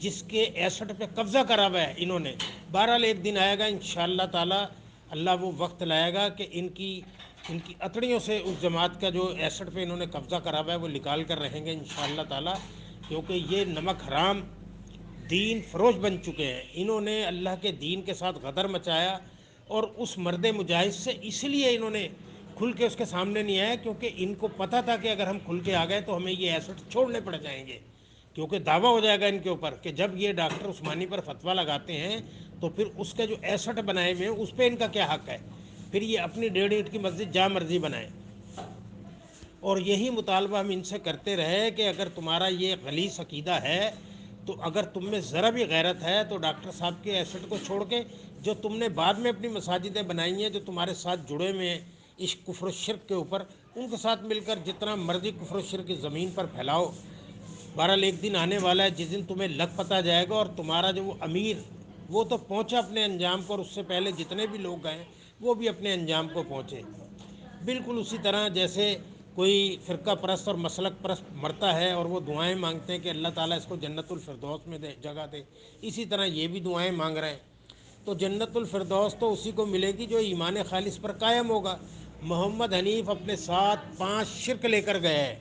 جس کے 61 پہ قبضہ کرا ہوا ہے انہوں نے. بہرحال ایک دن آئے گا انشاءاللہ تعالی، اللہ وہ وقت لائے گا کہ ان کی اتڑیوں سے اس جماعت کا جو 61 پہ انہوں نے قبضہ کرا ہوا ہے وہ نکال کر رہیں گے انشاءاللہ تعالی. کیونکہ یہ نمک حرام دین فروش بن چکے ہیں. انہوں نے اللہ کے دین کے ساتھ غدر مچایا، اور اس مرد مجاہد سے اس لیے انہوں نے کھل کے اس کے سامنے نہیں آیا، کیونکہ ان کو پتہ تھا کہ اگر ہم کھل کے آ گئے تو ہمیں یہ 61 چھوڑنے پڑ جائیں گے، کیونکہ دعویٰ ہو جائے گا ان کے اوپر کہ جب یہ ڈاکٹر عثمانی پر فتویٰ لگاتے ہیں تو پھر اس کا جو 61 بنائے ہوئے ہیں اس پہ ان کا کیا حق ہے. پھر یہ اپنی 1.5 اینٹ کی مسجد جہاں مرضی بنائیں. اور یہی مطالبہ ہم ان سے کرتے رہے کہ اگر تمہارا یہ غلیظ عقیدہ ہے تو اگر تم میں ذرا بھی غیرت ہے تو ڈاکٹر صاحب کے 61 کو چھوڑ کے جو تم نے بعد میں اپنی مساجدیں بنائی ہیں، جو تمہارے ساتھ جڑے ہوئے ہیں اس کفر و شرک کے اوپر، ان کے ساتھ مل کر جتنا مرضی کفر و شرک کی زمین پر پھیلاؤ. بہرحال ایک دن آنے والا ہے جس دن تمہیں لگ پتہ جائے گا، اور تمہارا جو وہ امیر وہ تو پہنچا اپنے انجام کو، اور اس سے پہلے جتنے بھی لوگ گئے وہ بھی اپنے انجام کو پہنچے. بالکل اسی طرح جیسے کوئی فرقہ پرست اور مسلک پرست مرتا ہے اور وہ دعائیں مانگتے ہیں کہ اللہ تعالیٰ اس کو جنت الفردوس میں جگہ دے، اسی طرح یہ بھی دعائیں مانگ رہے ہیں. تو جنت الفردوس تو اسی کو ملے گی جو ایمان خالص پر قائم ہوگا. محمد حنیف اپنے ساتھ 5 شرک لے کر گئے ہیں،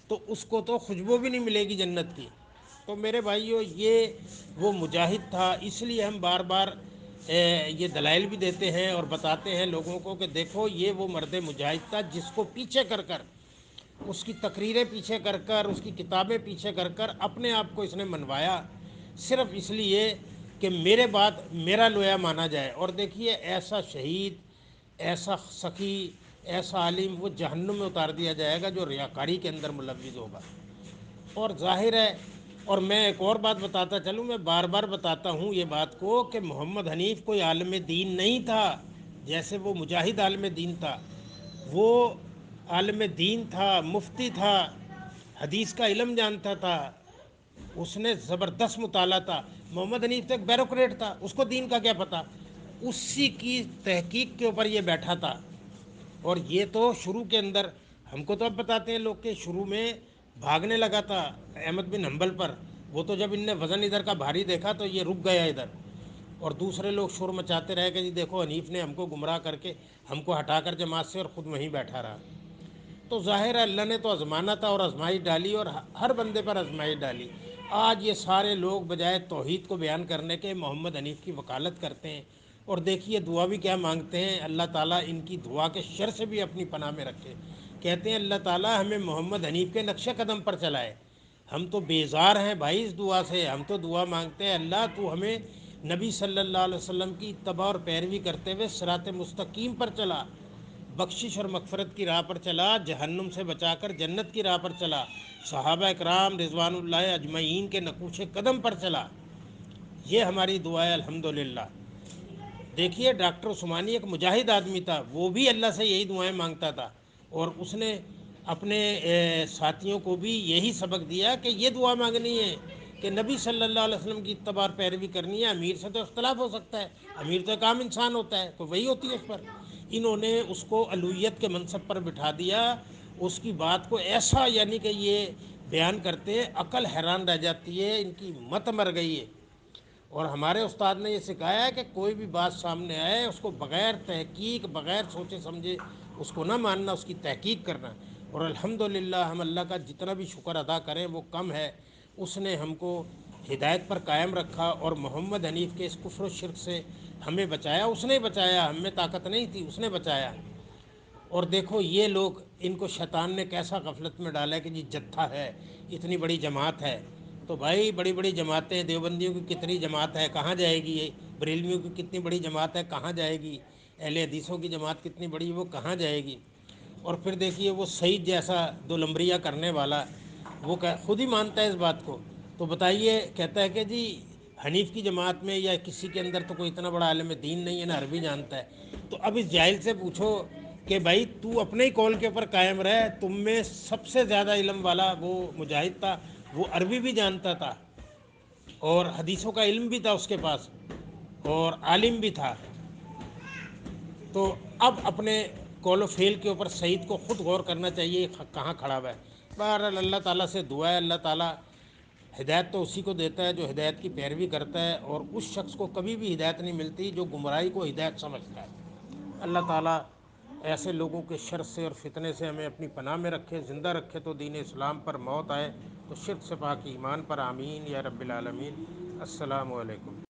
تو اس کو تو خوشبو بھی نہیں ملے گی جنت کی. تو میرے بھائیو، یہ وہ مجاہد تھا. اس لیے ہم بار بار یہ دلائل بھی دیتے ہیں اور بتاتے ہیں لوگوں کو کہ دیکھو یہ وہ مرد مجاہد تھا جس کو پیچھے کر کر، اس کی تقریریں پیچھے کر کر، اس کی کتابیں پیچھے کر کر اپنے آپ کو اس نے منوایا، صرف اس لیے کہ میرے بعد میرا لویا مانا جائے. اور دیکھیے ایسا شہید، ایسا سخی، ایسا عالم وہ جہنم میں اتار دیا جائے گا جو ریاکاری کے اندر ملوث ہوگا. اور ظاہر ہے، اور میں ایک اور بات بتاتا چلوں، میں بار بار بتاتا ہوں یہ بات کو کہ محمد حنیف کوئی عالم دین نہیں تھا جیسے وہ مجاہد عالم دین تھا. وہ عالم دین تھا، مفتی تھا، حدیث کا علم جانتا تھا، اس نے زبردست مطالعہ تھا. محمد حنیف تو ایک بیروکریٹ تھا، اس کو دین کا کیا پتہ. اسی کی تحقیق کے اوپر یہ بیٹھا تھا. اور یہ تو شروع کے اندر، ہم کو تو اب بتاتے ہیں لوگ کہ شروع میں بھاگنے لگا تھا احمد بن حنبل پر. وہ تو جب ان نے وزن ادھر کا بھاری دیکھا تو یہ رک گیا ادھر، اور دوسرے لوگ شور مچاتے رہے کہ جی دیکھو حنیف نے ہم کو گمراہ کر کے ہم کو ہٹا کر جماعت سے، اور خود وہیں بیٹھا رہا. تو ظاہر ہے اللہ نے تو آزمانا تھا اور آزمائش ڈالی، اور ہر بندے پر آزمائش ڈالی. آج یہ سارے لوگ بجائے توحید کو بیان کرنے کے محمد حنیف کی وکالت کرتے ہیں. اور دیکھیے دعا بھی کیا مانگتے ہیں، اللہ تعالیٰ ان کی دعا کے شر سے بھی اپنی پناہ میں رکھے. کہتے ہیں اللہ تعالیٰ ہمیں محمد حنیف کے نقش قدم پر چلائے. ہم تو بیزار ہیں بھائی اس دعا سے. ہم تو دعا مانگتے ہیں اللہ تو ہمیں نبی صلی اللہ علیہ وسلم کی اتباع اور پیروی کرتے ہوئے صراط مستقیم پر چلا، بخشش اور مغفرت کی راہ پر چلا، جہنم سے بچا کر جنت کی راہ پر چلا، صحابہ اکرام رضوان اللہ اجمعین کے نقوش قدم پر چلا. یہ ہماری دعا ہے الحمدللہ. دیکھیے ڈاکٹر عثمانی ایک مجاہد آدمی تھا، وہ بھی اللہ سے یہی دعائیں مانگتا تھا، اور اس نے اپنے ساتھیوں کو بھی یہی سبق دیا کہ یہ دعا مانگنی ہے کہ نبی صلی اللہ علیہ وسلم کی اتباع اور پیروی کرنی ہے. امیر سے تو اختلاف ہو سکتا ہے، امیر تو ایک عام انسان ہوتا ہے، کوئی وہی ہوتی ہے اس پر. انہوں نے اس کو الوہیت کے منصب پر بٹھا دیا. اس کی بات کو ایسا یعنی کہ یہ بیان کرتے عقل حیران رہ جاتی ہے، ان کی مت مر گئی ہے. اور ہمارے استاد نے یہ سکھایا ہے کہ کوئی بھی بات سامنے آئے اس کو بغیر تحقیق، بغیر سوچے سمجھے اس کو نہ ماننا، اس کی تحقیق کرنا. اور الحمدللہ ہم اللہ کا جتنا بھی شکر ادا کریں وہ کم ہے. اس نے ہم کو ہدایت پر قائم رکھا اور محمد حنیف کے اس کفر و شرک سے ہمیں بچایا. اس نے بچایا، ہم میں طاقت نہیں تھی، اس نے بچایا. اور دیکھو یہ لوگ، ان کو شیطان نے کیسا غفلت میں ڈالا ہے کہ جی جتھا ہے، اتنی بڑی جماعت ہے. تو بھائی بڑی بڑی جماعتیں، دیوبندیوں کی کتنی جماعت ہے کہاں جائے گی، یہ بریلویوں کی کتنی بڑی جماعت ہے کہاں جائے گی، اہل حدیثوں کی جماعت کتنی بڑی وہ کہاں جائے گی. اور پھر دیکھیے وہ سعید جیسا دو لمبریہ کرنے والا، وہ خود ہی مانتا ہے اس بات کو. تو بتائیے، کہتا ہے کہ جی حنیف کی جماعت میں یا کسی کے اندر تو کوئی اتنا بڑا عالم دین نہیں ہے، نہ عربی جانتا ہے. تو اب اس جاہل سے پوچھو کہ بھائی تو اپنے ہی قول کے اوپر قائم رہے. تم میں سب سے زیادہ علم والا وہ مجاہد تھا، وہ عربی بھی جانتا تھا اور حدیثوں کا علم بھی تھا اس کے پاس، اور عالم بھی تھا. تو اب اپنے قول و فعل کے اوپر سعید کو خود غور کرنا چاہیے کہاں کھڑا ہوا ہے. بہرحال اللہ تعالیٰ سے دعا ہے اللہ تعالیٰ ہدایت تو اسی کو دیتا ہے جو ہدایت کی پیروی کرتا ہے، اور اس شخص کو کبھی بھی ہدایت نہیں ملتی جو گمراہی کو ہدایت سمجھتا ہے۔ اللہ تعالیٰ ایسے لوگوں کے شر سے اور فتنے سے ہمیں اپنی پناہ میں رکھے، زندہ رکھے تو دین اسلام پر، موت آئے تو شرک سے پاک ایمان پر، آمین یا رب العالمین۔ السلام علیکم۔